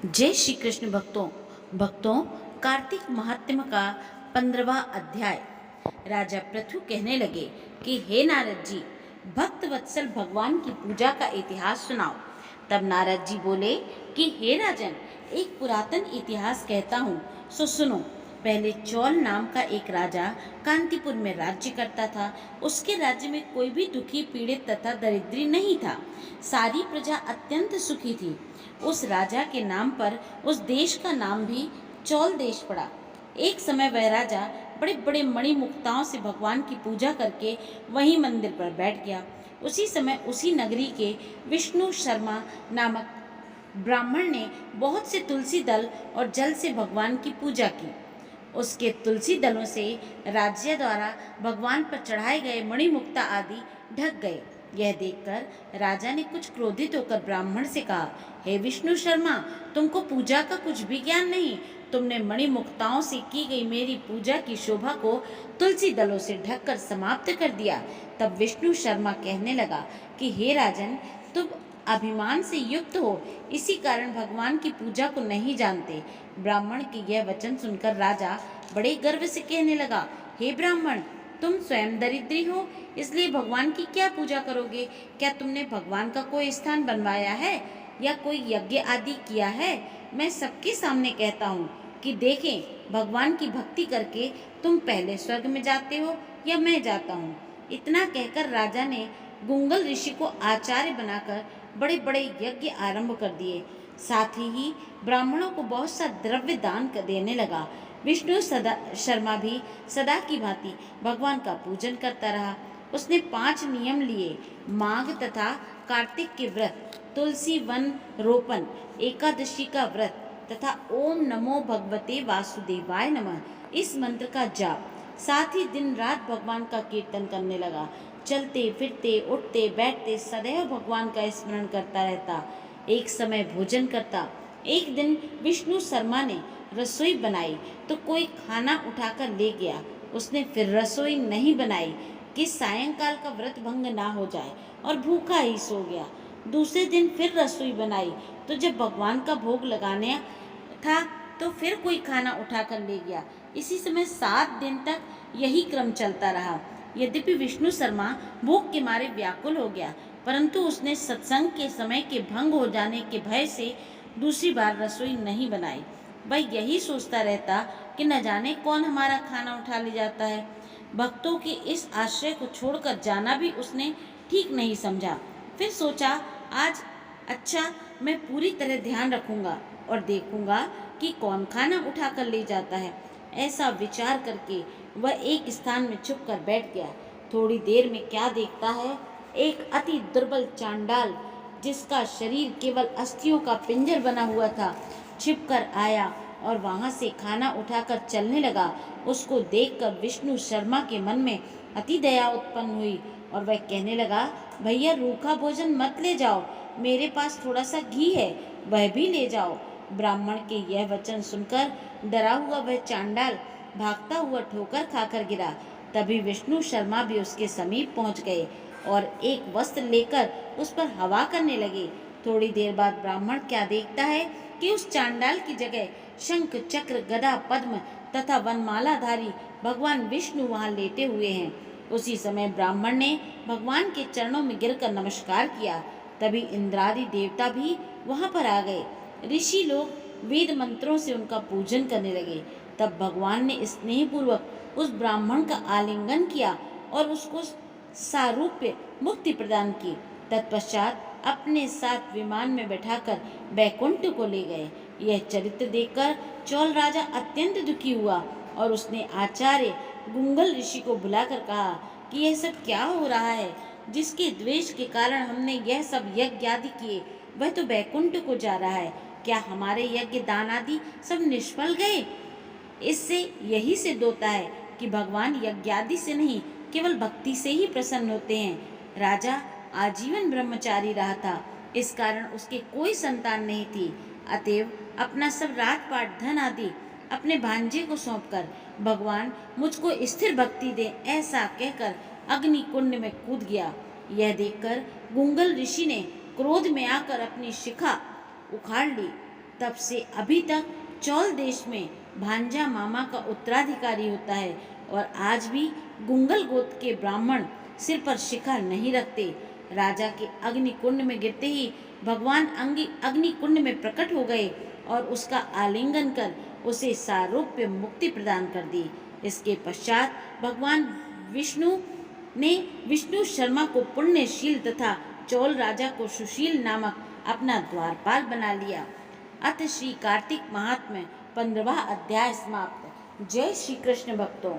जय श्री कृष्ण भक्तों कार्तिक महात्म्य का 15वां अध्याय। राजा पृथु कहने लगे कि हे नारद जी, भक्त वत्सल भगवान की पूजा का इतिहास सुनाओ। तब नारद जी बोले कि हे राजन, एक पुरातन इतिहास कहता हूँ, सो सुनो। पहले चौल नाम का एक राजा कांतिपुर में राज्य करता था। उसके राज्य में कोई भी दुखी, पीड़ित तथा दरिद्री नहीं था। सारी प्रजा अत्यंत सुखी थी। उस राजा के नाम पर उस देश का नाम भी चौल देश पड़ा। एक समय वह राजा बड़े बड़े मणिमुक्ताओं से भगवान की पूजा करके वहीं मंदिर पर बैठ गया। उसी समय उसी नगरी के विष्णु शर्मा नामक ब्राह्मण ने बहुत से तुलसी दल और जल से भगवान की पूजा की। उसके तुलसी दलों से राज्य द्वारा भगवान पर चढ़ाए गए मणिमुक्ता आदि ढक गए। यह देखकर राजा ने कुछ क्रोधित होकर ब्राह्मण से कहा, हे विष्णु शर्मा, तुमको पूजा का कुछ भी ज्ञान नहीं। तुमने मणिमुक्ताओं से की गई मेरी पूजा की शोभा को तुलसी दलों से ढककर समाप्त कर दिया। तब विष्णु शर्मा कहने लगा कि हे राजन, तुम अभिमान से युक्त हो, इसी कारण भगवान की पूजा को नहीं जानते। ब्राह्मण के यह वचन सुनकर राजा बड़े गर्व से कहने लगा, हे ब्राह्मण, तुम स्वयं दरिद्री हो, इसलिए भगवान की क्या पूजा करोगे? क्या तुमने भगवान का कोई स्थान बनवाया है या कोई यज्ञ आदि किया है? मैं सबके सामने कहता हूँ कि देखें, भगवान की भक्ति करके तुम पहले स्वर्ग में जाते हो या मैं जाता हूँ। इतना कहकर राजा ने गुंगल ऋषि को आचार्य बनाकर बड़े बड़े यज्ञ आरंभ कर दिए। साथ ही ब्राह्मणों को बहुत सा द्रव्य दान देने लगा। विष्णु शर्मा भी सदा की भांति भगवान का पूजन करता रहा। उसने 5 नियम लिए, माघ तथा कार्तिक के व्रत, तुलसी वन रोपण, एकादशी का व्रत तथा ओम नमो भगवते वासुदेवाय नमः इस मंत्र का जाप। साथ ही दिन रात भगवान का कीर्तन करने लगा। चलते फिरते उठते बैठते सदैव भगवान का स्मरण करता रहता। एक समय भोजन करता। एक दिन विष्णु शर्मा ने रसोई बनाई तो कोई खाना उठाकर ले गया। उसने फिर रसोई नहीं बनाई कि सायंकाल का व्रत भंग ना हो जाए और भूखा ही सो गया। दूसरे दिन फिर रसोई बनाई तो जब भगवान का भोग लगाने था तो फिर कोई खाना उठाकर ले गया। इसी समय 7 दिन तक यही क्रम चलता रहा। यद्यपि विष्णु शर्मा भूख के मारे व्याकुल हो गया, परंतु उसने सत्संग के समय के भंग हो जाने के भय से दूसरी बार रसोई नहीं बनाई। वह यही सोचता रहता कि न जाने कौन हमारा खाना उठा ले जाता है। भक्तों के इस आश्रय को छोड़कर जाना भी उसने ठीक नहीं समझा। फिर सोचा, आज अच्छा, मैं पूरी तरह ध्यान रखूंगा और देखूंगा कि कौन खाना उठाकर ले जाता है। ऐसा विचार करके वह एक स्थान में छुप कर बैठ गया। थोड़ी देर में क्या देखता है, एक अति दुर्बल चांडाल जिसका शरीर केवल अस्थियों का पिंजर बना हुआ था, छिप कर आया और वहां से खाना उठाकर चलने लगा। उसको देखकर विष्णु शर्मा के मन में अति दया उत्पन्न हुई और वह कहने लगा, भैया, रूखा भोजन मत ले जाओ, मेरे पास थोड़ा सा घी है, वह भी ले जाओ। ब्राह्मण के यह वचन सुनकर डरा हुआ वह चांडाल भागता हुआ ठोकर खाकर गिरा। तभी विष्णु शर्मा भी उसके समीप पहुंच गए और एक वस्त्र लेकर उस पर हवा करने लगे। थोड़ी देर बाद ब्राह्मण क्या देखता है कि उस चांडाल की जगह शंख, चक्र, गदा, पद्म तथा वनमालाधारी भगवान विष्णु वहां लेटे हुए हैं। उसी समय ब्राह्मण ने भगवान के चरणों में गिरकर नमस्कार किया। तभी इंद्रादि देवता भी वहां पर आ गए। ऋषि लोग वेद मंत्रों से उनका पूजन करने लगे। तब भगवान ने स्नेहपूर्वक उस ब्राह्मण का आलिंगन किया और उसको सारूप्य मुक्ति प्रदान की। तत्पश्चात अपने साथ विमान में बैठाकर बैकुंठ को ले गए। यह चरित्र देखकर चौल राजा अत्यंत दुखी हुआ और उसने आचार्य गुंगल ऋषि को बुलाकर कहा कि यह सब क्या हो रहा है? जिसके द्वेष के कारण हमने यह सब यज्ञ आदि किए, वह तो बैकुंठ को जा रहा है। क्या हमारे यज्ञ दान आदि सब निष्फल गए? इससे यही सिद्ध होता है कि भगवान यज्ञादि से नहीं, केवल भक्ति से ही प्रसन्न होते हैं। राजा आजीवन ब्रह्मचारी रहा था, इस कारण उसके कोई संतान नहीं थी। अतएव अपना सब राजपाट, धन आदि अपने भांजे को सौंपकर भगवान मुझको स्थिर भक्ति दे, ऐसा कहकर अग्नि कुंड में कूद गया। यह देखकर गुंगल ऋषि ने क्रोध में आकर अपनी शिखा उखाड़ ली तब से अभी तक चौल देश में भांजा मामा का उत्तराधिकारी होता है और आज भी गुंगल गोत्र के ब्राह्मण सिर पर शिखा नहीं रखते। राजा के अग्निकुंड में गिरते ही भगवान अग्निकुंड में प्रकट हो गए और उसका आलिंगन कर उसे सारूप्य मुक्ति प्रदान कर दी। इसके पश्चात भगवान विष्णु ने विष्णु शर्मा को पुण्यशील तथा चौल राजा को सुशील नामक अपना द्वारपाल बना लिया। अतः श्री कार्तिक महात्म्य 15वां अध्याय समाप्त। जय श्री कृष्ण भक्तों।